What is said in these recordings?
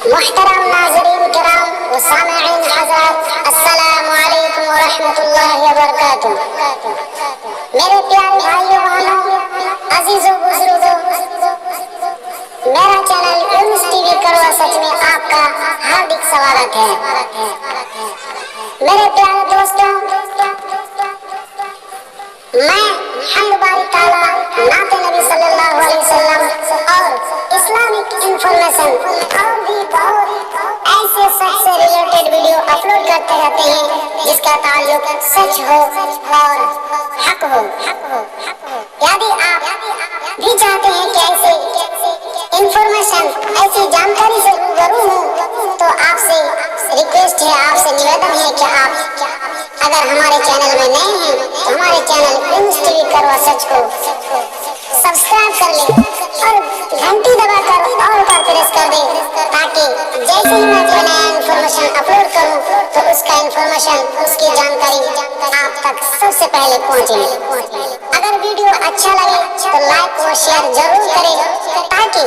मुहतरम नाज़रीन किराम व सामिईन हज़रात, अस्सलामु अलैकुम व रहमतुल्लाहि व बरकातुहू। मेरे प्यारे भाइयों बहनों, अजीजों बुजुर्गों, मेरा चैनल यूनुस टीवी करवा सच में आपका हार्दिक स्वागत है। मेरे प्यारे दोस्तों, मैं हम्द बारी ताला नाते नबी सल्लल्लाहु अलैहि वसल्लम और इस्लामिक इंफॉर्मेशन और भी बहुत ऐसे सच से रिलेटेड वीडियो अपलोड करते रहते हैं जिसका ताल्लुक सच हो और हक हो। यदि आप भी चाहते हैं कि ऐसे इंफॉर्मेशन, ऐसी जानकारी से रूबरू हो, तो आपसे रिक्वेस्ट है, आपसे निवेदन है कि आप अगर हमारे चैनल में नए हैं तो हमारे चैनल यूनुस टीवी करवा सच को सब्सक्राइब कर लें और घंटी दबाकर ऑल पर प्रेस कर दें, ताकि जैसे ही मैं कोई नया इंफॉर्मेशन अपलोड करूं तो उसका इंफॉर्मेशन, उसकी जानकारी आप तक सबसे पहले पहुंचे। अगर वीडियो अच्छा लगे तो लाइक व शेयर जरूर करें ताकि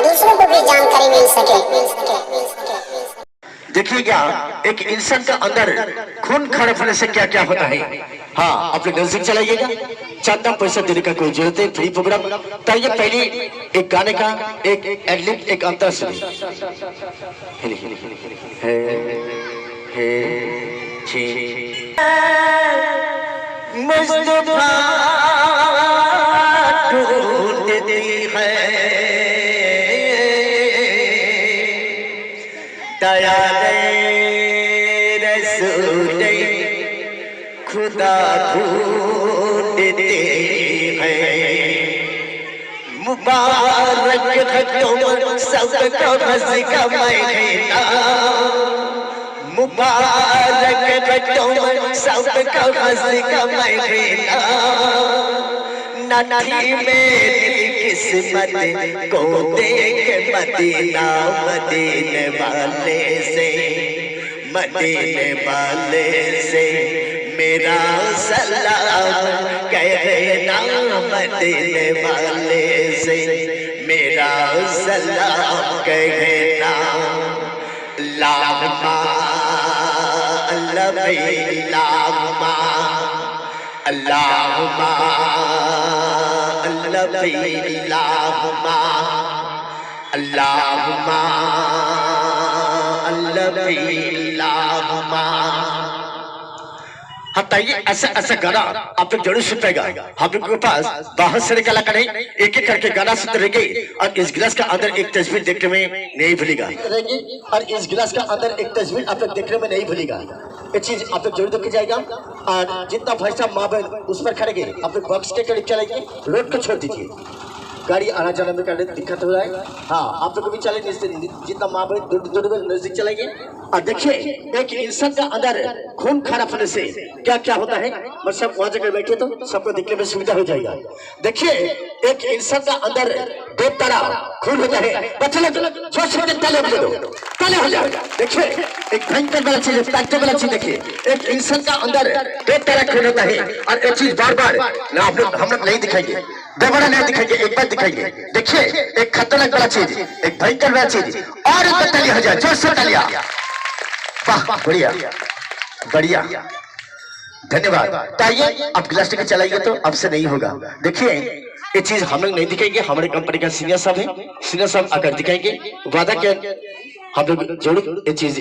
दूसरों को भी जानकारी मिल सके। देखिएगा, एक इंसान का अंदर खून खड़े होने से क्या क्या होता है। हाँ, अपने नजदीक चलाइएगा। चंदा पैसा देने का कोई जरूरत है, फ्री प्रोग्राम। तो ये पहले एक गाने का एक एडलिप, एक अंतर सुनिए। मुस्तफा ढूंढती है दया खुदा ढूंढते हैं। मुबारक है तुम सबको हंसी का महीना, मुबारक है तुम सबको हंसी का महीना। नथी मेरी किस्मत को देख मदीना, मदीने वाले से, मदीने वाले से मेरा सलाम कहना, मदीने वाले से मेरा सलाम कहना। लामा अल्लाह लामा अल्लाहुम्मा अल्लाहुम्मा अल्लाहुम्मा अल्लाहुम्मा। हाँ, ये ऐसा ऐसा गाना आप लोग जरूर सुन पाएगा। हम लोग के पास बहुत सारे कलाकार हैं, एक एक करके गाना सुनते रहेंगे और इस गिलास का अंदर एक तस्वीर देखने में नहीं भूलेगा और इस गिलास का अंदर एक तस्वीर आप लोग देखने में नहीं भूलेगा। ये चीज आप लोग जरूर देख के जाएगा। और जितना भाई साहब माँ बहन उस पर खड़े गए, आप लोग बॉक्स के करीब चलेंगे, रोड को छोड़ दीजिए, गाड़ी आना जाने में दिक्कत हो रहा है। हाँ, आप लोग भी चलेंगे, जितना माँ बहन दूर नजदीक चलेंगे। और देखिए, एक इंसान का अंदर खून खराब होने से क्या क्या होता है, मैं सब वहां जगह बैठे तो सबको दिखने में सुविधा हो जाएगा। देखिए, एक इंसान का अंदर दो तरह खून होता है। ताले हो जाएगा। देखिए, एक भयंकर वाला चीज, फैक्टर वाला चीज। देखिए, एक इंसान का अंदर दो तरह खून होता है और एक चीज बार बार ना हम लोग नहीं दिखाएंगे, दोबारा नहीं दिखाएंगे, एक बार दिखाएंगे। देखिए, एक खतरनाक वाला चीज, एक भयंकर वाला चीज, और एक तालियां हो जाए, जोर से तालियां। वाह, बढ़िया बढ़िया, धन्यवाद। ताइए आप गिलास लेकर चलाइए तो आपसे नहीं होगा। देखिए, ये चीज हम लोग नहीं दिखाएंगे, हमारे कंपनी का सीनियर साहब है, सीनियर साहब आकर दिखाएंगे। वादा क्या, हम लोग जरूर ये चीज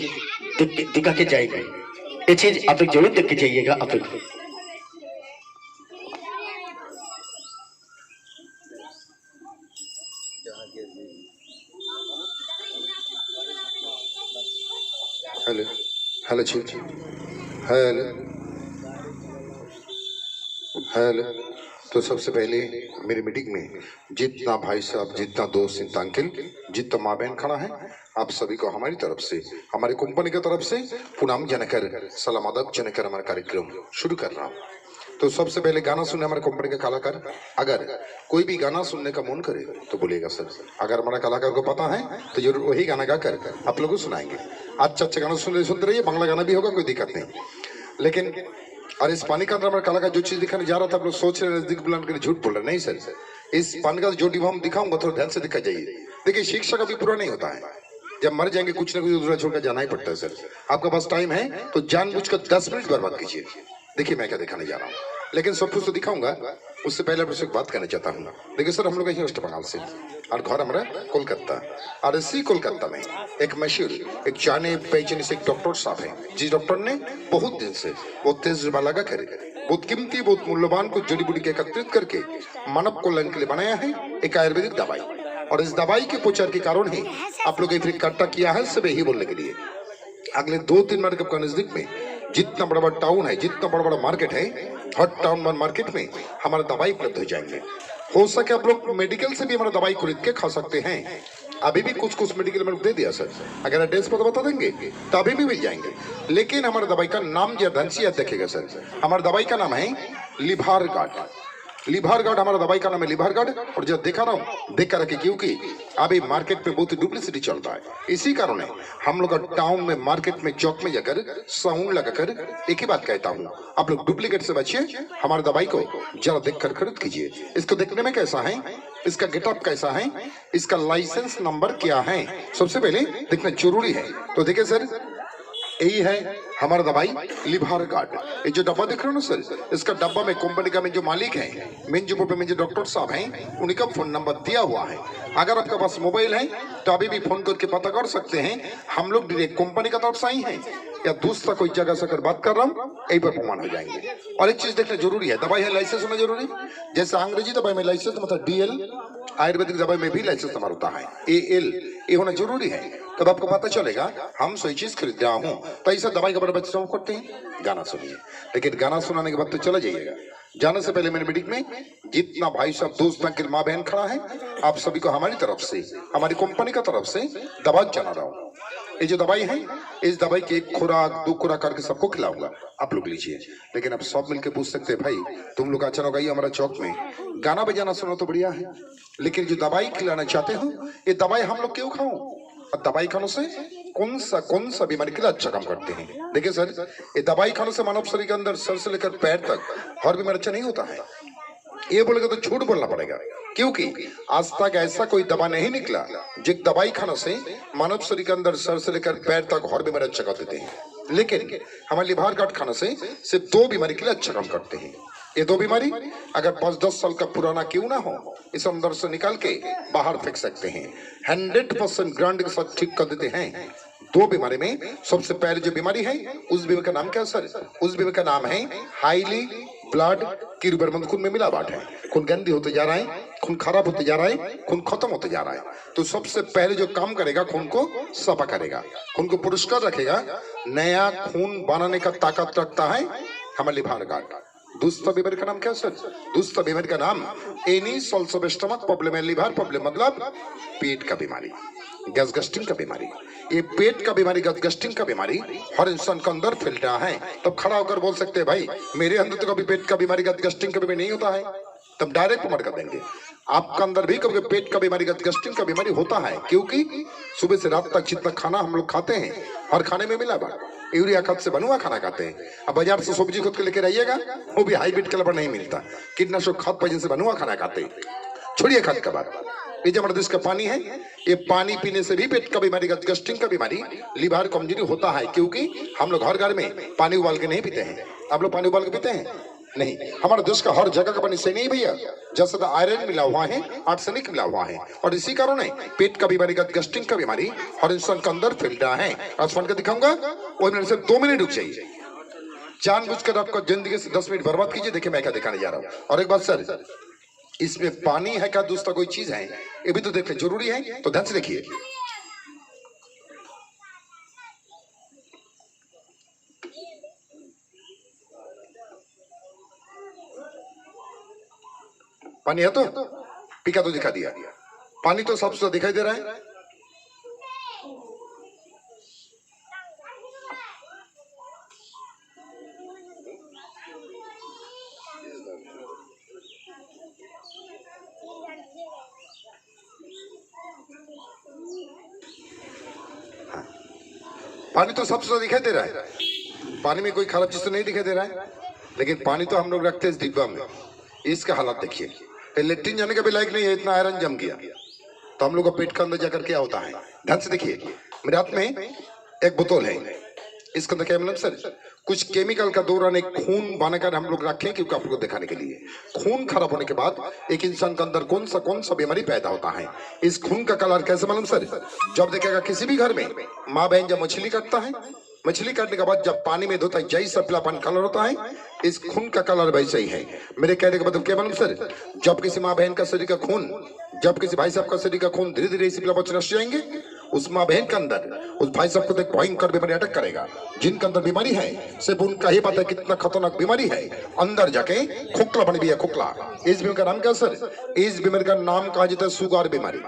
दिखा के जाएंगे। ये चीज आप लोग जरूर देख के जाइएगा। आप लोग हेलो हेलो जी, हेलो हेलो। तो सबसे पहले मेरी मीटिंग में जितना भाई साहब, जितना दोस्त, जितना अंकल, जितना माँ बहन खड़ा है, आप सभी को हमारी तरफ से, हमारी कंपनी की तरफ से पुनाम जनकर, सलाम अदब जनकर हमारा कार्यक्रम शुरू कर रहा हूँ। तो सबसे पहले गाना सुनने हमारे कंपनी के कलाकार, अगर कोई भी गाना सुनने का मन करे तो बोलेगा सर। अगर हमारा कलाकार को पता है तो जरूर वही गाना गाकर आप लोगों को सुनाएंगे। अच्छा अच्छा गाना सुनते रहिए, बांग्ला गाना भी होगा, कोई दिक्कत नहीं। लेकिन और इस पानी का अंदर हमारा कलाकार जो चीज दिखाने जा रहा था, आप लोग सोच रहे नजदीक बुलाने के लिए, झूठ बोल रहे नहीं सर। इस पानी का जो डिब्बा हम दिखाऊंगा थोड़ा ध्यान से दिखा जाइए। देखिए, शिक्षा कभी पूरा नहीं होता है, जब मर जाएंगे कुछ ना कुछ दूसरा छोड़कर जाना ही पड़ता है सर। आपके पास टाइम है तो जानबूझकर 10 मिनट बर्बाद कीजिए। देखिए मैं क्या दिखाने जा रहा हूँ, लेकिन सब कुछ तो दिखाऊंगा। उससे पहले आपसे एक बात कहना चाहता हूँ। देखिए सर, हम लोग वेस्ट बंगाल से और घर हमारा कोलकाता, और इसी कोलकाता में एक मशहूर एक जाने पहचाने से एक डॉक्टर साहब है, जिस डॉक्टर ने बहुत दिन से बहुत तजुर्बा लगा कर बहुत कीमती बहुत मूल्यवान को जड़ी बूटी के एकत्रित करके मानव कल्याण के लिए बनाया है एक आयुर्वेदिक दवाई। और इस दवाई के प्रचार के कारण ही आप लोग इकट्ठा किया है सब यही बोलने के लिए। अगले 2-3 मिनट के नजदीक में जितना बड़ा बड़ा टाउन है, जितना बड़ा बड़ा मार्केट है, हर टाउन मार्केट में हमारा दवाई उपलब्ध हो जाएंगे। हो सके आप लोग मेडिकल से भी हमारा दवाई खरीद के खा सकते हैं। अभी भी कुछ कुछ मेडिकल में दे दिया सर, अगर एड्रेस पर तो बता देंगे तो अभी भी मिल जाएंगे। लेकिन हमारे दवाई का नाम जो ध्यान से याद रखिएगा सर, हमारे दवाई का नाम है लिभार गार्ड। लिभार गार्ड हमारा दवाई का नाम है लिभार गार्ड। और जब देखा रहा हूँ देख कर रखे, क्योंकि अभी मार्केट में बहुत डुप्लीसिटी चल रहा है। इसी कारण है हम लोग टाउन में मार्केट में चौक में जाकर साउंड लगाकर एक ही बात कहता हूँ, आप लोग डुप्लीकेट से बचिए। हमारे दवाई को जरा देख कर खरीद कीजिए। इसको देखने में कैसा है, इसका गेटअप कैसा है, इसका लाइसेंस नंबर क्या है, सबसे पहले देखना जरूरी है। तो देखिए सर, यही है हमारा दवाई लिभार गार्ड। ये जो डब्बा देख रहे हो ना सर, इसका डब्बा में कंपनी का में जो मालिक है, मेन जो में जो डॉक्टर साहब हैं, उन्हीं का फोन नंबर दिया हुआ है। अगर आपके पास मोबाइल है तो अभी भी फोन करके पता कर सकते हैं हम लोग डायरेक्ट कंपनी का तरफ से आई हैं या दूसरा कोई जगह से अगर बात कर रहा हूँ, यही पर प्रमाण हो जाएंगे। और एक चीज देखना जरूरी है, दवाई है लाइसेंस होना जरूरी। जैसे अंग्रेजी दवाई में लाइसेंस मतलब DL, आयुर्वेदिक दवाई में भी लाइसेंस हमारा होता है AL, ये होना जरूरी है। तब आपको पता चलेगा हम सही चीज खरीद रहा हूँ। तो ऐसा दवाई का बड़ा बच्चा करते हैं, गाना सुनिए। लेकिन गाना सुनाने के बाद तो चला जाइएगा। जाने से पहले मेरे मीटिंग में जितना भाई साहब दोस्त अंकिल माँ बहन खड़ा है, आप सभी को हमारी तरफ से, हमारी कंपनी का तरफ से दवा जाना रहा हूँ। ये जो दवाई है, इस दवाई की 1 खुराक 2 खुराक करके सबको खिलाऊंगा, आप लोग लीजिए। लेकिन आप सब मिलकर पूछ सकते हैं, भाई तुम लोग अचानक आई हमारा चौक में, गाना बजाना सुनो तो बढ़िया है, लेकिन जो दवाई खिलाना चाहते हो, ये दवाई हम लोग क्यों खाओ? और दवाई खाने से कौन सा बीमारी के लिए अच्छा काम करते हैं? देखिए सर, ये दवाई खाने से मानव शरीर के अंदर सर से लेकर पैर तक हर बीमारी अच्छा नहीं होता है। ये बोलेगा तो झूठ बोलना पड़ेगा, क्योंकि आज तक ऐसा कोई दवा नहीं निकला जो दवाई खाने से मानव शरीर के अंदर सर से लेकर पैर तक हर बीमारी अच्छा कर देते हैं। लेकिन हमारे लिभार गार्ड खाने से सिर्फ 2 बीमारी के लिए अच्छा काम करते हैं। ये 2 बीमारी अगर 5-10 साल का पुराना क्यों ना हो, इस अंदर से निकाल के बाहर फेंक सकते हैं, 100% गारंटी के साथ ठीक कर देते हैं। 2 बीमारी में सबसे पहले जो बीमारी है, उस बीमारी का नाम क्या सर? उस बीमारी का नाम है हाईली ब्लड क्यूरेबल, खून में मिलावट है, खून गंदी होते जा रहा है, खून खराब होते जा रहा है, खून खत्म होते जा रहा है। तो सबसे पहले जो काम करेगा, खून को साफा करेगा, खून को पुरस्कार रखेगा, नया खून बनाने का ताकत रखता है हमारे लिभार गार्ड। दूसरा बीमारी का नाम क्या सर? दूसरा बीमारी का नाम any souls of stomach problem है, लिवर प्रॉब्लम मतलब पेट का बीमारी, गैस गस्टिंग का बीमारी। ये पेट का बीमारी, गैस गस्टिंग का बीमारी हर इंसान के अंदर फैल रहा है। तब खड़ा होकर बोल सकते हैं, भाई मेरे अंदर तो कभी पेट का बीमारी, गैस गस्टिंग का बीमारी नहीं होता है। तब डायरेक्ट प्रमाण कर देंगे आपका अंदर भी कभी पेट का बीमारी, गैस गस्टिंग का बीमारी होता है, क्योंकि सुबह से रात तक जितना खाना हम लोग खाते हैं, हर खाने में मिलावट, यूरिया खाद से बना हुआ खाना खाते हैं। अब बाजार से सब्जी खुद के लेकर आइएगा, वो भी हाइब्रिड कलर पर नहीं मिलता, कीटनाशक खाद पहले से बना हुआ खाना खाते हैं। छोड़िए खाद का बात, ये जो हमारे देश का पानी है, ये पानी पीने से भी पेट का बीमारी, गस्टिंग का बीमारी, लिवर कमजोरी होता है, क्योंकि हम लोग हर घर में पानी उबाल के नहीं पीते हैं। आप लोग पानी उबाल के पीते हैं? नहीं। हमारे देश का हर जगह का पानी सही नहीं भैया, जैसे तो आयरन मिला हुआ है, आर्सेनिक मिला हुआ है, और इसी कारण है पेट का बीमारी, गस्टिंग का बीमारी हर इंसान के अंदर फैल रहा है। आसमान का दिखाऊंगा, वो मिनट से 2 मिनट रुक जाइए। जानबूझकर आपका जिंदगी से 10 मिनट बर्बाद कीजिए। देखिए मैं क्या दिखाने जा रहा हूँ। और एक बात सर, इसमें पानी है क्या दूसरा कोई चीज है, ये भी तो देखना जरूरी है, तो ध्यान से देखिए। पानी है तो पीका तो दिखा दिया, पानी तो साफ सुथरा दिखाई दे रहा है। पानी तो साफ सुथरा दिखाई दे रहा है, पानी में कोई खराब चीज तो नहीं दिखाई दे रहा है। लेकिन पानी तो हम लोग रखते हैं इस डिब्बा में। इसका हालत देखिए, लेट्रिन जाने का भी लायक नहीं है, इतना आयरन जम गया। तो हम लोग का पेट के अंदर जाकर क्या होता है, ध्यान से देखिए। मेरे हाथ में एक बोतल है, इसके अंदर क्या मतलब सर कुछ केमिकल का दौरान एक खून बनाकर हम लोग रखें क्योंकि आप लोग दिखाने के लिए। खून खराब होने के बाद एक इंसान के अंदर कौन सा बीमारी पैदा होता है। इस खून का कलर कैसे मालूम सर? जब देखेगा किसी भी घर में माँ बहन जब मछली काटता है, मछली काटने के बाद जब पानी में धोता है जैसा पीलापन कलर होता है, इस खून का कलर वैसे ही है। मेरे कहने का मतलब क्या मालूम सर? जब किसी माँ बहन का शरीर का खून, जब किसी भाई साहब का शरीर का खून धीरे धीरे इसी पीलापन नष्ट जाएंगे, उस माँ बहन के अंदर उस भाई साहब को एक भयंकर बीमारी अटैक करेगा। जिनके अंदर बीमारी है सिर्फ उनका ही पता है कितना खतरनाक बीमारी है। अंदर जाके खोखला बन गया, खोखला। इस बीमारी का नाम क्या सर? इस बीमारी का नाम कहा जाता है शुगर बीमारी,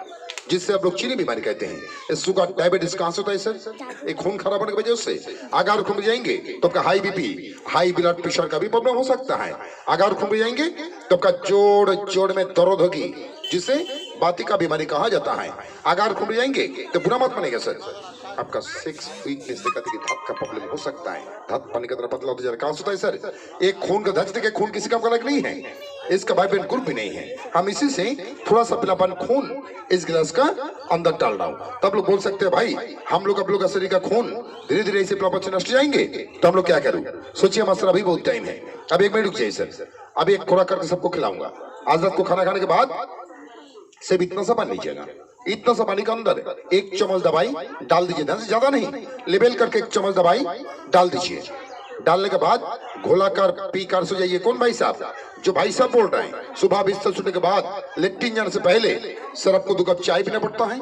जिससे आप लोग चीनी बीमारी कहते हैं। इस शुगर डायबिटीज कहां से होता है सर? एक खून खराब होने की वजह से। अगर खून जाएंगे तो आपका high BP, high blood pressure का भी प्रॉब्लम हो सकता है। अगर खून जाएंगे तो आपका जोड़ में दर्द होगी, जिसे बातिका बीमारी कहा जाता है। अगर खून जाएंगे तो बुरा मत बनेगा सर, आपका सेक्स वीकनेस से दांत का प्रॉब्लम हो सकता है। दांत पानी की तरह पतला होता जाएगा। कहां से होता है सर? एक खून का धंच देखिए, खून किसी का अलग नहीं है, इसका वाइब्रेंट ग्रुप भी नहीं है। हम इसी से थोड़ा सा पीलापन खून इस गिलास का अंदर डाल रहा हूं। तब लोग बोल सकते हैं भाई हम लोग का शरीर का खून धीरे धीरे इसे पीलापन से नष्ट जाएंगे, तो हम लोग क्या करूं? सोचिए हमारा अभी बहुत टाइम है, अब 1 मिनट रुक जाइए सर। अभी एक खुराक करके सबको खिलाऊंगा। आज रात को खाना खाने के बाद सिर्फ इतना सा पानी लीजिएगा। इतना सा पानी के अंदर 1 चम्मच दवाई डाल दीजिए, ज्यादा नहीं, लेबल करके 1 चम्मच दवाई डाल दीजिए। डालने के बाद घोलाकर पीकर सो जाइए। कौन भाई साहब? जो भाई साहब बोल रहे हैं सुबह बिस्तर छूटने के बाद लेट्रिन जाने से पहले सर आपको 2 कप चाय पीना पड़ता है,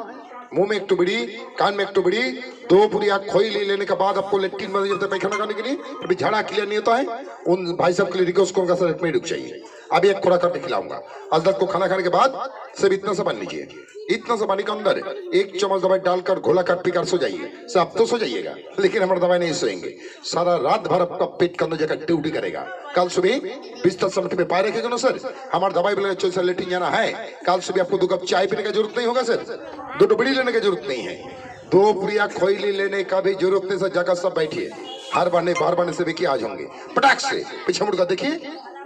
मुंह में 1 टुबड़ी, कान में 1 टुबड़ी, 2 पूरी आँख खोई लेने के बाद आपको लेट्रिन में जाता है पैखाना करने के लिए, अभी झाड़ा क्लियर नहीं होता है। उन भाई साहब के लिए रिक्वेस्ट करूंगा सर 1 मिनट रुक जाइए। अभी एक खुराक करके खिलाऊंगा। आज रात को खाना खाने के बाद सिर्फ इतना सा पानी लीजिए। इतना सा पानी के अंदर 1 चम्मच दवाई डालकर घोला कर पीकर सो जाइए। सर आप तो सो जाइएगा, लेकिन हमारी दवाई नहीं सोएंगे। सारा रात भर आपका पेट के अंदर जाकर ड्यूटी करेगा। कल सुबह बिस्तर समेट में पाए रखेगा ना सर, हमारी दवाई बोलेगा चल सर लेट्रिन जाना है। कल सुबह आपको 2 कप चाय पीने की जरूरत नहीं होगा सर, 2 टुबड़ी लेने की जरूरत नहीं है, 2 पुड़िया खोईली लेने का भी जरूरत नहीं सर। जगह सब बैठिए, हर बार से देखिए आज होंगे पटाख से। पीछे मुड़कर देखिए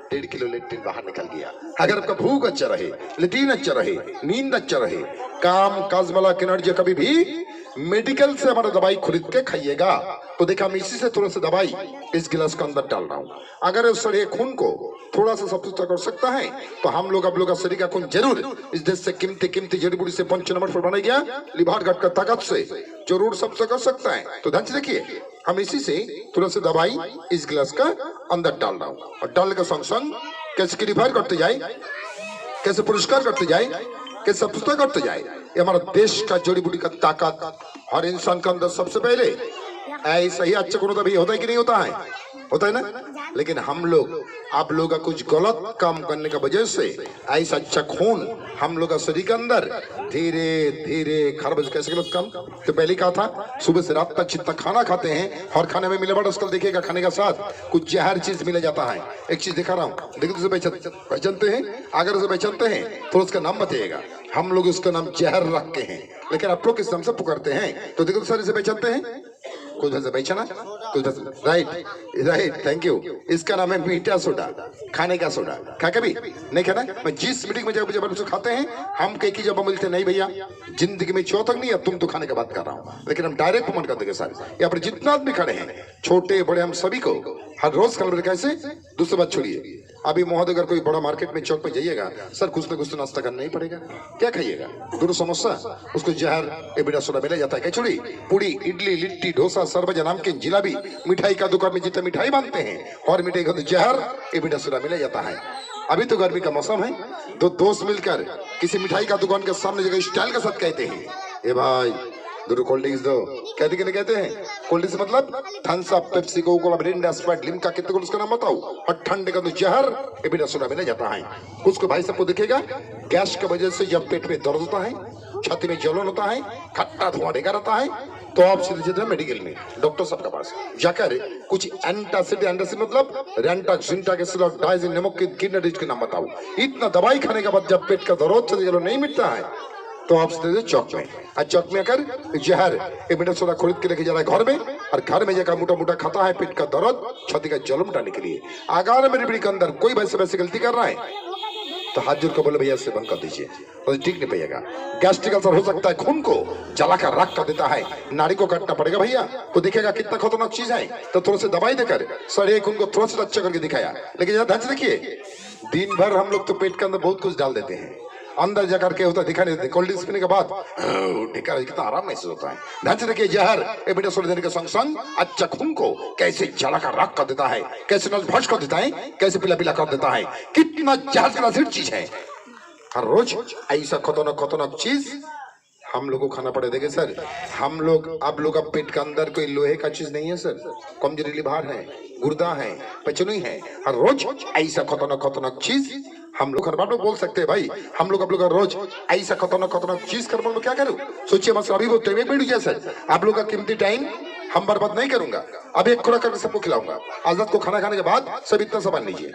1.5 किलो लेट्रिन बाहर निकल गया। अगर आपका भूख अच्छा रहे, लेट्रिन अच्छा रहे, नींद अच्छा रहे, काम काज वाला एनर्जी कभी भी मेडिकल से हमारा दवाई खरीद के खाइएगा। तो देखा हम इसी से थोड़ा सा दवाई इस गिलास के अंदर डाल रहा हूँ। अगर उस शरीर खून को थोड़ा सा सफुता कर सकता है तो हम लोग आप लोग का शरीर का खून जरूर इस देश से कीमती जड़ी बूटी से 5 नंबर पर बनाया गया लिभार घट का ताकत से जरूर सबसे कर सकता है। तो ध्यान से देखिए हम इसी से थोड़ा सा दवाई इस गिलास का अंदर डाल रहा हूँ, और डालने के संग संग कैसे रिवाइव करते जाए, कैसे पुरस्कार करते जाए, कैसे सफलता करते जाए। ये हमारा देश का जड़ी बूटी का ताकत हर इंसान के अंदर सबसे पहले ऐसा ही अच्छा गुण भी होता है कि नहीं होता है? होता है ना। लेकिन हम लोग आप लोग का कुछ गलत काम करने का वजह से ऐसा अच्छा खून हम लोग का शरीर के अंदर धीरे धीरे खराब। कैसे गलत काम? तो पहले कहा था सुबह से रात तक जितना खाना खाते हैं और खाने में मिलावट आजकल देखिएगा, खाने का साथ कुछ जहर चीज मिला जाता है। एक चीज दिखा रहा हूँ, देखो पहचानते हैं? अगर उसे पहचानते हैं तो उसका नाम बताइएगा। हम लोग उसका नाम जहर रखते हैं, लेकिन आप लोग किस नाम से पुकारते हैं? तो देखो सर इसे पहचानते हैं? कुछ से पहचाना? कुछ राइट, थैंक यू। इसका नाम है मीठा सोडा, खाने का सोडा। खा कभी नहीं खाना? मैं जिस मीटिंग में जब खाते हैं हम कई की जब मिलते नहीं भैया, जिंदगी में चौथक नहीं है, तुम तो खाने का बात कर रहा हूँ, लेकिन हम डायरेक्ट कमेंट कर देंगे सर। यहाँ पर जितना आदमी खड़े हैं छोटे बड़े हम सभी को हर रोज कल कैसे। दूसरी बात छोड़िए, अभी महोदय अगर कोई बड़ा मार्केट में चौक में जाइएगा सर कुछ ना कुछ तो नाश्ता करना ही पड़ेगा। क्या खाइएगा? 2 समोसा, उसको जहर एबिडा सोडा मिला जाता है। क्या छोड़ी? पूड़ी, इडली, लिट्टी, डोसा, सरबजा, नमकीन, जिलाबी, मिठाई का दुकान में जितने मिठाई बनते हैं और मिठाई का जहर एबिडा सोडा मिला जाता है। अभी तो गर्मी का मौसम है, 2 दोस्त मिलकर किसी मिठाई का दुकान के सामने जगह स्टाइल के साथ कहते हैं ए भाई 2 कोल्ड ड्रिंक्स दो। कहते कि नहीं कहते हैं? कोल्ड ड्रिंक्स मतलब Thums Up, Pepsi, Coca Cola, Mirinda, Sprite, Limca, कितने को उसका नाम बताओ। और ठंडे का तो जहर एबिडा सोडा मिला जाता है। उसको भाई सबको दिखेगा गैस की वजह से जब पेट में दर्द होता है, छाती में जलन होता है, खट्टा धुआं देगा रहता है, तो आप सीधे सीधे मेडिकल में डॉक्टर साहब के पास जाकर कुछ एंटासिड मतलब रेंटाक्सिंटाक्सिलोडाइजिन नमक की किडनी के नाम बताओ। इतना दवाई खाने के बाद जब पेट का दर्द से नहीं मिटता है तो आप सीधे चौक में, और चौक में आकर जहर एबिडा सोडा खरीद के लेके जा रहा है घर में, और घर में जाकर मोटा मोटा खाता है पेट का दर्द, छाती का जलन मिटाने के लिए। अगर मेरी पीढ़ी के अंदर कोई वैसे गलती कर रहा है तो हाथ जोड़ कर बोले भैया से बंद कर दीजिए, तो ठीक नहीं पाइएगा। गैस्ट्रिक अल्सर हो सकता है, खून को जलाकर राख कर देता है, नाड़ी को काटना पड़ेगा भैया, तो देखिएगा कितना खतरनाक चीज है। तो थोड़ा सा दवाई देकर सर एक उनको थोड़ा सा अच्छा करके दिखाया, लेकिन यहाँ ध्यान से देखिए, दिन भर हम लोग तो पेट के अंदर बहुत कुछ डाल देते हैं, अंदर जाकर के होता दिखाई नहीं देते। कोल्ड ड्रिंक्स पीने के बाद कितना आराम महसूस होता है। ध्यान से देखिए, जहर ए बेटा सोने देने के संग संग अच्छा खून को कैसे जलाकर राख कर देता है, कैसे नस कर देता है, कैसे पीला पीला कर देता है, कितना जहर चीज है। हर रोज ऐसा खतरनाक चीज हम लोग को खाना पड़े। देखिए सर, हम लोग आप लोग का पेट के अंदर कोई लोहे का चीज नहीं है सर, कमजोरी लिभार है, गुर्दा है, पचनुई है। हर रोज ऐसा खतरनाक चीज हम लोग हर लोग बोल सकते हैं भाई, हम लोग आप लोग रोज ऐसा खतरनाक चीज कर मैं क्या करूं? सोचिए मत अभी वो टाइम बैठ गया सर, आप लोग का कीमती टाइम हम बर्बाद नहीं करूंगा। अब एक खुराक करके सबको खिलाऊंगा। आजाद को खाना खाने के बाद सब इतना सामान लीजिए,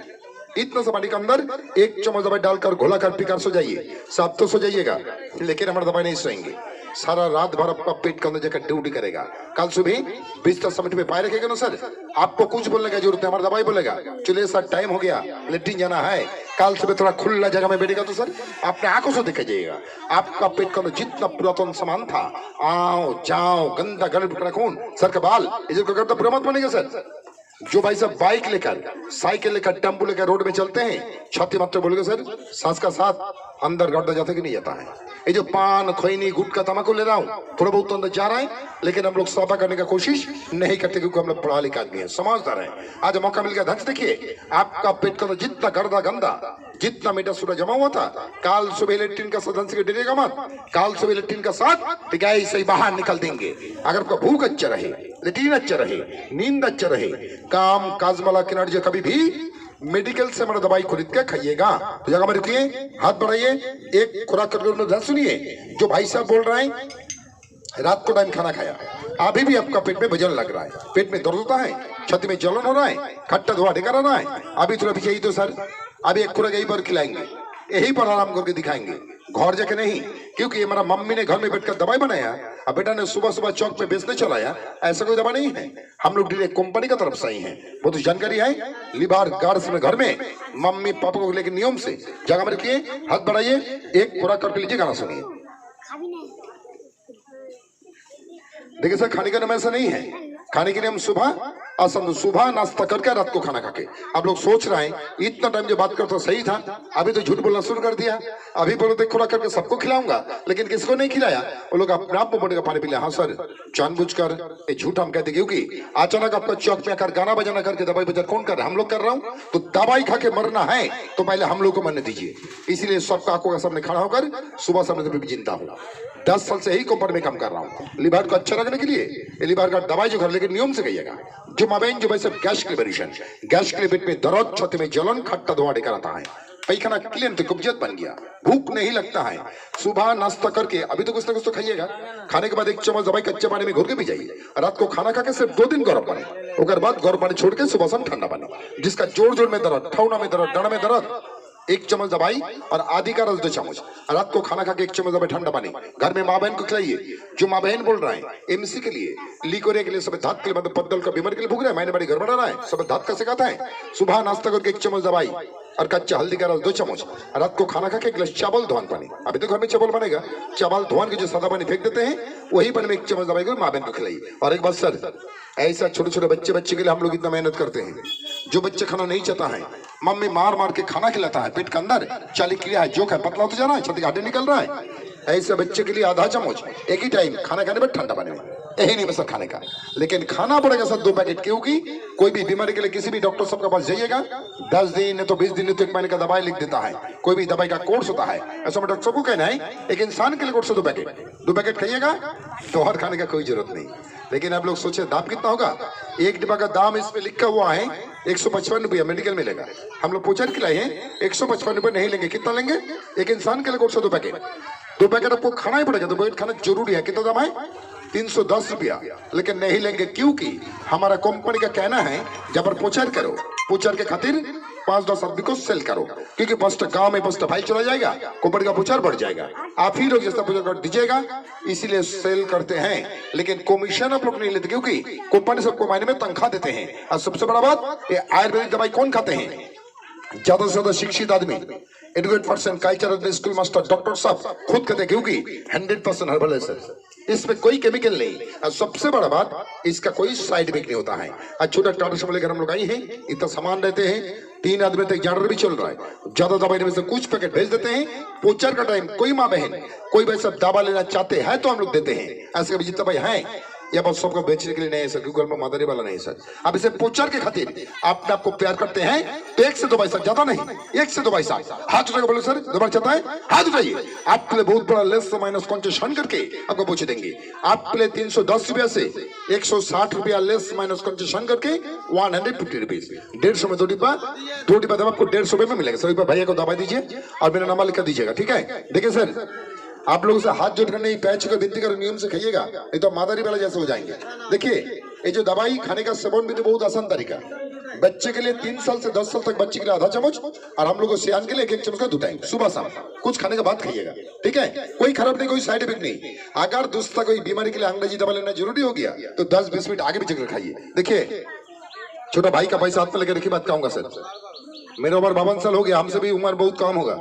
इतना सा पानी के अंदर 1 चम्मच दवाई डालकर घोला कर पीकर सो जाइए। साफ तो सो जाइएगा, लेकिन हमारे दवाई नहीं सोएंगे। सारा रात भर आपका पेट के अंदर जाकर ड्यूटी करेगा। कल सुबह 20 मिनट में पाए रखेगा ना सर, आपको कुछ बोलने की जरूरत है, हमारा दवाई बोलेगा चलिए सर टाइम हो गया, लेट्रिन जाना है। कल सुबह थोड़ा खुला जगह में बैठेगा तो सर अपने आंखों से देखा जाइएगा, आपका पेट के अंदर जितना पुरातन सामान था, आओ जाओ गंदा गलत खून सर का बाल इधर को करता पूरा मत बनेगा सर। जो भाई साहब बाइक लेकर, साइकिल लेकर, टेम्पो लेकर रोड में चलते हैं, छाती मात्र बोलेगा सर सांस का साथ अंदर गड्ढा जाता कि नहीं जाता है। ये जो पान खैनी गुटखा तम्बाकू ले रहा हूँ, थोड़ा बहुत तो अंदर जा रहा है, लेकिन हम लोग साफा करने का कोशिश नहीं करते, क्योंकि हम लोग पढ़ा लिखा आदमी है, समझदार है। आज मौका मिल गया, ध्यान से देखिए, आपका पेट का जितना गर्दा गंदा, जितना मीठा सूरा जमा हुआ था, काल सुबह लेट्रिन का सदन से डरिएगा मत, काल सुबह लेट्रिन का साथ गाय से बाहर निकल देंगे। अगर आपका भूख अच्छा रहे, लेट्रिन अच्छा रहे, नींद अच्छा रहे, काम काज वाला किनारे कभी भी मेडिकल से हमारा दवाई खरीद के खाइएगा। तो जगह में रुकिए, हाथ बढ़ाइए, एक खुराक करके सुनिए। जो भाई साहब बोल रहे हैं रात को टाइम खाना खाया, अभी भी आपका पेट में वजन लग रहा है, पेट में दर्द होता है, छाती में जलन हो रहा है, खट्टा धुआं ढेका रहा है, अभी थोड़ा पीछे ही तो सर अभी एक खुराक यही पर खिलाएंगे, यही पर आराम करके दिखाएंगे, घर जाके नहीं। क्योंकि हमारा मम्मी ने घर में बैठकर दवाई बनाया और बेटा ने सुबह सुबह चौक पे बेचने चलाया, ऐसा कोई दवा नहीं है। हम लोग डायरेक्ट कंपनी का तरफ से ही है, बहुत जानकारी है। लिबार गार्ड्स में घर में मम्मी पापा को लेकर नियम से जगह में रखिए, हाथ बढ़ाइए, एक पूरा करके लीजिए, गाना सुनिए। देखिए सर, खाने का नाम ऐसा नहीं है, खाने के लिए हम सुबह नाश्ता करके रात को खाना खाके। आप लोग सोच रहे हैं इतना टाइम जो बात करता सही था, अभी तो झूठ बोलना शुरू कर दिया। अभी बोलो तो खुराक करके सबको खिलाऊंगा, लेकिन किसको नहीं खिलाया। वो लोग अपने आप में पानी पी लिया। हाँ सर, जानबूझकर ये झूठ हम कहते, क्योंकि अचानक आपका चौक में आकर गाना बजाना करके दवाई बाजार कौन कर रहा है? हम लोग कर रहा हूँ। तो दवाई खा के मरना है तो पहले हम लोग को मरने दीजिए। इसीलिए सबका आंखों का सामने खड़ा होकर सुबह सामने भी जिंदा हूँ। 10 साल से ही कंपनी में काम कर रहा हूँ, लिवर को अच्छा रखने के लिए। लिवर का दवाई जो घर लेकर नियम से कहिएगा। जो माबेन जो वैसे गैस के गैस के पेट में दर्द, छाती में जलन, खट्टा धुआं ढेका रहता है, पैखाना क्लियर तो कब्जियत बन गया, भूख नहीं लगता है। सुबह नाश्ता करके अभी तो कुछ ना कुछ तो खाइएगा, खाने के बाद 1 चम्मच दवाई कच्चे पानी में घोल के पी जाइए। रात को खाना खा के सिर्फ 2 दिन गर्म पानी, उसके बाद गर्म पानी छोड़ के सुबह शाम ठंडा पानी। जिसका जोड़ जोड़ में दर्द, ठौना में दर्द, डांड में दर्द, 1 चम्मच दवाई और आधी का रस 2 चम्मच। रात को खाना खा के 1 चम्मच दवाई ठंडा पानी घर में माँ बहन को खिलाइए। जो माँ बहन बोल रहे हैं एमसी के लिए, लीकोरे के लिए, सब धात के लिए, मतलब पद्दल का बीमारी के लिए भूख रहे हैं, मैंने बड़ी गड़बड़ा रहा है, सब धात का सिखाता है। सुबह नाश्ता करके 1 चम्मच दवाई और कच्चा हल्दी का रस 2 चम्मच। रात को खाना खा के 1 गिलास चावल धोन पानी। अभी तो घर में चावल बनेगा, चावल धोन के जो सादा पानी फेंक देते हैं वही पानी में 1 चम्मच दवाई को माँ बहन को खिलाइए। और एक बात सर, ऐसा छोटे छोटे बच्चे के लिए हम लोग इतना मेहनत करते हैं। जो बच्चे खाना नहीं चाहता है, मम्मी मार मार के खाना खिलाता है, पेट के अंदर चाली क्रिया है, जो है पतला होता जा रहा है, छाती घाटे निकल रहा है। ऐसे बच्चे के लिए आधा चम्मच एक ही टाइम खाना खाने में ठंडा पानी में, यही नहीं बस खाने का। लेकिन खाना पड़ेगा सर 2 पैकेट, क्योंकि कोई भी बीमारी के लिए किसी भी डॉक्टर साहब के पास जाइएगा, 10 दिन तो 20 दिन तो 1 महीने का दवाई लिख देता है। कोई भी दवाई का कोर्स होता है, ऐसा मैं डॉक्टर सबको कहना है। एक इंसान के लिए कोर्स 2 पैकेट खाइएगा तो हर खाने का कोई जरूरत नहीं। लेकिन आप लोग सोचे दाम कितना होगा? 1 डिब्बा का दाम इसमें लिखा हुआ है 155 रुपया, मेडिकल में लेगा। हम लोग पूछन खिलाए हैं 155 रुपये नहीं लेंगे। कितना लेंगे? एक इंसान के लिए कोर्स 2 पैकेट। 2 पैकेट आपको खाना ही पड़ेगा, 2 पैकेट खाना जरूरी है। कितना दाम है? 310 रुपया। लेकिन नहीं लेंगे, क्योंकि हमारा कंपनी का कहना है जब पर पूछर करो, पूछर के खातिर 5-10 आदमी को सेल करो, क्योंकि फर्स्ट गांव में फर्स्ट फाइल चला जाएगा, कंपनी का पूछर बढ़ जाएगा, आप ही लोग जैसा पूछर कर दीजिएगा, इसीलिए सेल करते हैं। लेकिन कमीशन आप लोग नहीं लेते, क्योंकि कंपनी सबको महीने में तनख्वाह देते हैं। और सबसे बड़ा बात, ये आयुर्वेदिक दवाई कौन खाते हैं? ज्यादा से ज्यादा शिक्षित आदमी, educate person cultural school master doctor साहब खुद कहते हैं क्योंकि 100% हर्बल है सर, इसमें कोई केमिकल नहीं। और सबसे बड़ा बात, इसका कोई साइड इफेक्ट नहीं होता है। आज छोटा टाटा से लेकर हम लोग आई हैं, इतना सामान रहते हैं, 3 आदमी तक जाडर भी चल रहा है, ज्यादा दवाई में से कुछ पैकेट भेज देते हैं। पोचर का टाइम कोई माँ बहन कोई वैसा दवा लेना चाहते हैं तो हम लोग देते हैं, ऐसे कभी जितना भाई है या बस सबको बेचने के लिए नहीं है सर, गूगल में मादारी वाला नहीं सर। अब इसे पोचर के खातिर अपने आपको प्यार करते हैं तो 1 से 2 पैसा, ज्यादा नहीं, 1 से 2 पैसा। हाथ उठाकर बोलो सर, दोबारा चाहता है हाथ उठाइए, आपके लिए बहुत बड़ा लेस माइनस कंसेशन करके आपको पूछ देंगे। आपके लिए 310 रुपया से 160 रुपया लेस माइनस कंसेशन करके 150 रुपीज, 150 में 2 डिब्बा, 2 डिब्बा दवा आपको 150 रुपये में मिलेगा। सभी पर भैया को दवा दीजिए और मेरा नाम लिख दीजिएगा, ठीक है। देखिए सर, आप लोगों से हाथ जोड़कर नहीं, पैर छूकर विनती कर नियम से खाइएगा, नहीं तो मादारी वाला जैसे हो जाएंगे। देखिए ये जो दवाई खाने का सेवन भी तो बहुत आसान तरीका, बच्चे के लिए 3 साल से 10 साल तक बच्चे के लिए आधा चम्मच और हम लोग को सियान के लिए 1 चम्मच का 2 टाइम सुबह शाम कुछ खाने के बाद खाइएगा, ठीक है। कोई खराब नहीं, कोई साइड इफेक्ट नहीं। अगर दोस्तों कोई बीमारी के लिए अंग्रेजी दवा लेना जरूरी हो गया तो 10-20 मिनट आगे पीछे कर खाइए। देखिए छोटा भाई का पैसा हाथ में लेकर रखी बात कहूंगा सर, मेरा उम्र 52 साल हो गया, हमसे भी उम्र बहुत कम होगा,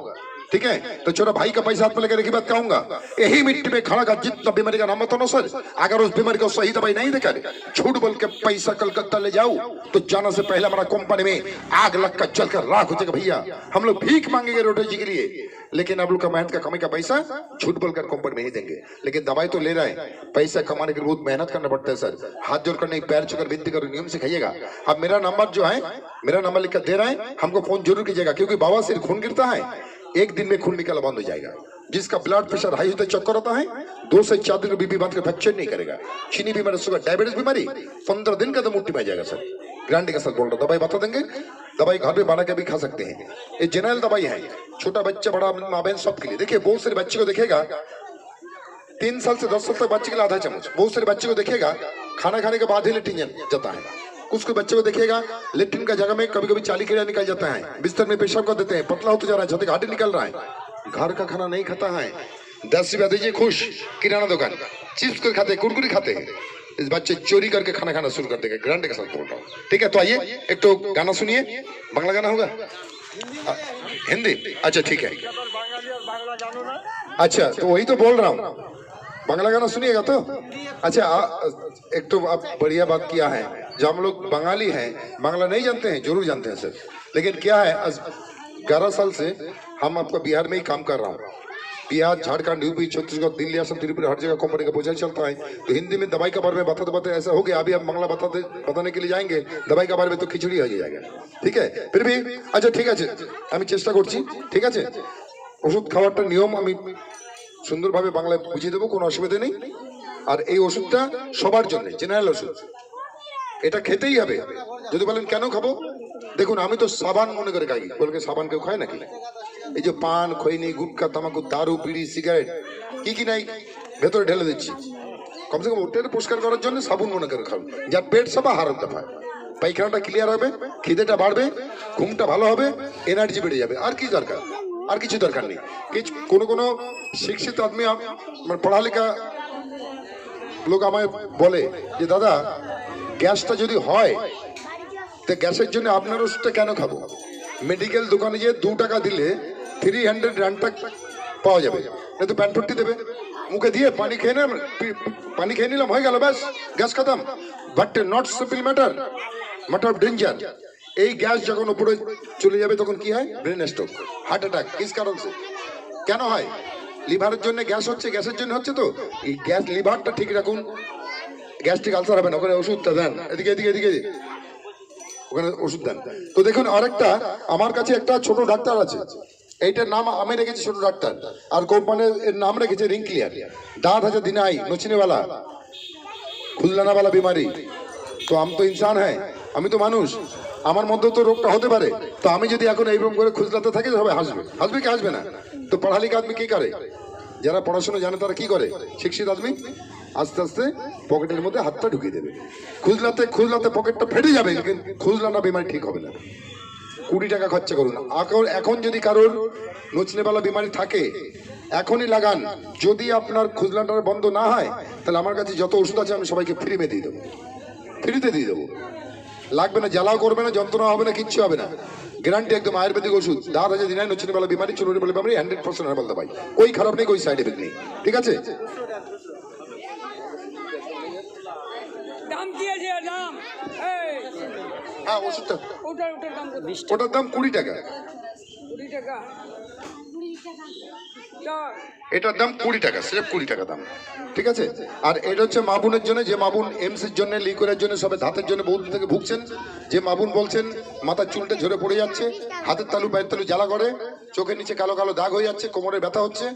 ठीक है। तो छोटा भाई का पैसा हाथ में लेकर एक ही बात कहूंगा, यही मिट्टी में खड़ा का जितना बीमारी का नाम बताओ ना सर, अगर उस बीमारी को सही दवाई नहीं देकर झूठ बोल के पैसा कलकत्ता ले जाओ तो जाने से पहले हमारा कंपनी में आग लग कर जल कर राख हो जाएगा। भैया हम लोग भीख मांगेंगे रोटी जी के लिए, लेकिन आप लोग का मेहनत का कमी का पैसा झूठ बोलकर कंपनी में ही देंगे। लेकिन दवाई तो ले रहे हैं, पैसा कमाने के लिए बहुत मेहनत करना पड़ता है सर। हाथ जोड़कर नहीं, पैर छूकर विनती करो, नियम से खाइएगा। अब मेरा नंबर जो है, मेरा नंबर लिखकर दे रहे हैं, हमको फोन जरूर कीजिएगा, क्योंकि बाबा सिर खून गिरता है, 1 दिन में खून निकलना बंद हो जाएगा। जिसका ब्लड प्रेशर हाई होता है, चक्कर होता है, 2 से 4 दिन बीपी बात कर फ्रैक्चर नहीं करेगा। चीनी बीमारी, शुगर, डायबिटीज बीमारी 15 दिन का तो मुट्ठी में जाएगा सर। गारंटी के साथ बोल रहा हूं, दवाई बता देंगे, दवाई घर पे बना के भी खा सकते हैं। ये जनरल दवाई है, छोटा बच्चा बड़ा माँ बहन सब के लिए। देखिए बहुत सारे बच्चे को देखेगा 3 साल से 10 साल तक बच्चे के लिए आधा चम्मच, बहुत सारे बच्चे को देखेगा खाना खाने के बाद ही लेट्रिन जाता है। कुछ बच्चे को देखिएगा लेट्रिन का जगह में कभी कभी 40 कीड़ा निकल जाता है, बिस्तर में पेशाब कर देते हैं, पतला होते जा रहा है, छाती घाटी निकल रहा है। घर का खाना नहीं खाता है, 10 रुपया दीजिए खुश, किराना दुकान चिप्स कर खाते हैं, कुरकुरी खाते हैं। इस बच्चे चोरी करके खाना खाना शुरू कर देंगे, गारंटी के साथ बोल रहा हूँ, ठीक है। तो आइए एक तो गाना सुनिए, बांग्ला गाना होगा, हिंदी, अच्छा ठीक है, अच्छा तो वही तो बोल रहा हूँ, बांग्ला गाना सुनिएगा तो अच्छा। एक तो आप बढ़िया बात किया है, जो हम लोग बंगाली हैं, बांग्ला नहीं जानते हैं, जरूर जानते हैं सर, लेकिन क्या है 11 साल से हम आपका बिहार में ही काम कर रहा हूँ। बिहार, झारखंड, यूपी, छत्तीसगढ़, दिल्ली, असम, त्रिपुरा, हर जगह कंपनी का प्रोजेक्ट चलता है। तो हिंदी में दवाई के बारे में बताते ऐसा हो गया, अभी आप बांग्ला बताने के लिए जाएंगे दवाई के बारे में तो खिचड़ी हो जाएगा, ठीक है। फिर भी अच्छा ठीक है, আমি চেষ্টা করছি, ঠিক আছে। ওষুধ খাওয়াটা নিয়ম আমি সুন্দরভাবে বাংলায় বুঝিয়ে দেবো, কোনো অসুবিধা নেই। আর এই ওষুধটা সবার জন্য জেনারেল ওষুধ, এটা খেতেই হবে। যদি বলেন কেন খাবো, দেখুন আমি তো সাবান মনে করে খাই, বলকে সাবান কেউ খায় নাকি? এই যে পান, খৈনি, গুটখা, তামাকু, দারু, বিড়ি, সিগারেট কি নাই ভেতরে ঢেলে দিচ্ছি, কমসে কম ওটা পরিষ্কার করার জন্য সাবুন মনে করে খাবো, যার পেট সাফা, হাড় দফা, পায়খানাটা ক্লিয়ার হবে, খিদেটা বাড়বে, ঘুমটা ভালো হবে, এনার্জি বেড়ে যাবে। আর কি দরকার, আর কিছু দরকার নেই। কোনো শিক্ষিত আদমি মানে পড়ালেখা লোক আমায় বলে যে দাদা গ্যাসটা যদি হয় তো গ্যাসের জন্য আপনার ওষুধটা কেন খাবো? মেডিকেল দোকানে গিয়ে 2 টাকা দিলে 300 রানটাক পাওয়া যাবে, না তো প্যান্টপট্টি দেবে, মুখে দিয়ে পানি খেয়ে নিলাম, হয়ে গেল, ব্যাস গ্যাস খতম। But not simple matter, matter of danger. এই গ্যাস যখন উপরে চলে যাবে তখন কি হয়? Brain stroke, heart attack. Kiss কারণ সে কেন হয়? লিভারের জন্য গ্যাস হচ্ছে, গ্যাসের জন্য হচ্ছে। তো এই গ্যাস, লিভারটা ঠিক রাখুন, গ্যাস্ট্রিক আলসার হবে না। ওখানে ওষুধটা দেন, এদিকে এদিকে এদিকে ওখানে ওষুধ দেন। তো দেখুন আরেকটা, আমার কাছে একটা ছোট ডাক্তার আছে, এইটার নাম আমি রেখেছি ছোট ডাক্তার, আর কোম্পানির নাম রেখেছে রিং ক্লিয়ার। दांत है दिनाई नोचने वाला, खुजलाना वाला बीमारी। तो हम तो इंसान है, আমি তো মানুষ, আমার মধ্যে তো রোগটা হতে পারে। তো আমি যদি এখন এইরকম করে খুজলাতে থাকি সবাই হাসবে, হাসবে কি হাসবে না? তো পড়ালেখা আদমি কি করে, যারা পড়াশোনা জানে তারা কি করে, শিক্ষিত আদমি আস্তে আস্তে পকেটের মধ্যে হাতটা ঢুকিয়ে দেবে, খুজলাতে খুজলাতে পকেটটা ফেটে যাবে, কিন্তু খুজলানা বিমারি ঠিক হবে না। 20 টাকা খরচা করুন। এখন যদি কারোর নোচনেওয়ালা বিমারি থাকে এখনই লাগান। যদি আপনার খুজলাটা বন্ধ না হয় তাহলে আমার কাছে যত ওষুধ আছে আমি সবাইকে ফ্রিতে দিয়ে দেবো, ফ্রিতে দিয়ে দেবো। লাগবে না, জ্বালাও করবে না, যন্ত্রণা হবে না, কিচ্ছু হবে না। गारंटी एकदम आयुर्वेदिक ওষুধ दाद है दिन नचने वाला बीमारी चुनने वाली बीमारी 100% हर्बल दवाई कोई खराब नहीं कोई साइड इफेक्ट नहीं ठीक है দাম কি আছে দাম এই हाँ ওষুধটা ওটার দাম কত? ওটার দাম 20 টাকা 20 টাকা তো এটার দাম 20 টাকা সির্ফ 20 টাকা দাম ঠিক আছে আর এটা হচ্ছে মাবুনের জন্য যে মাবুন এমস এর জন্য লিকুইডের জন্য সবে দাঁতের জন্য বহুত দিন থেকে ভুগছেন যে মাবুন বলছেন মাথার চুলটা ঝরে পড়ে যাচ্ছে হাতের তালু পায়ের তালু জ্বালা করে চোখের নিচে কালো কালো দাগ হয়ে যাচ্ছে কোমরে ব্যথা হচ্ছে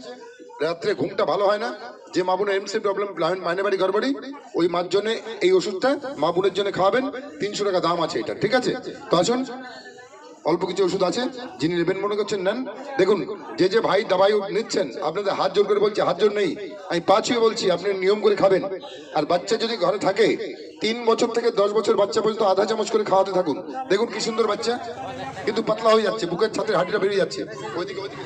রাত্রে ঘুমটা ভালো হয় না যে মাবুনের এমস এর প্রবলেম মাইনে বাড়ি গড়বড়ি ওই মার জন্য এই ওষুধটা মাবুনের জন্য খাওয়াবেন 300 টাকা দাম আছে এটা ঠিক আছে তো আসুন অল্প কিছু ওষুধ আছে যিনি নেবেন মনে করছেন নেন দেখুন যে যে ভাই দাবাই নিচ্ছেন আপনাদের হাত জোর করে বলছি হাত জোর নেই আমি পাঁচই বলছি আপনি নিয়ম করে খাবেন আর বাচ্চা যদি ঘরে থাকে 3 বছর থেকে 10 বছর বাচ্চা পর্যন্ত আধা চামচ করে খাওয়াতে থাকুন দেখুন কি সুন্দর বাচ্চা কিন্তু পাতলা হয়ে যাচ্ছে বুকের ছাতির হাড়িটা বেরিয়ে যাচ্ছে ওইদিকে ওইদিকে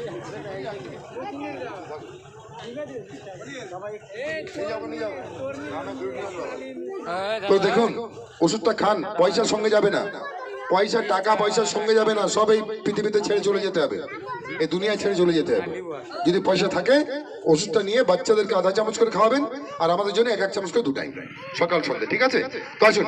তো দেখুন ওষুধটা খান পয়সার সঙ্গে যাবে না পয়সা টাকা পয়সার সঙ্গে যাবে না সব এই পৃথিবীতে ছেড়ে চলে যেতে হবে এই দুনিয়ায় ছেড়ে চলে যেতে হবে যদি পয়সা থাকে ওষুধটা নিয়ে বাচ্চাদেরকে আধা চামচ করে খাওয়াবেন আর আমাদের জন্য 1 চামচ করে 2 টাইম সকাল সন্ধ্যা ঠিক আছে তো আসুন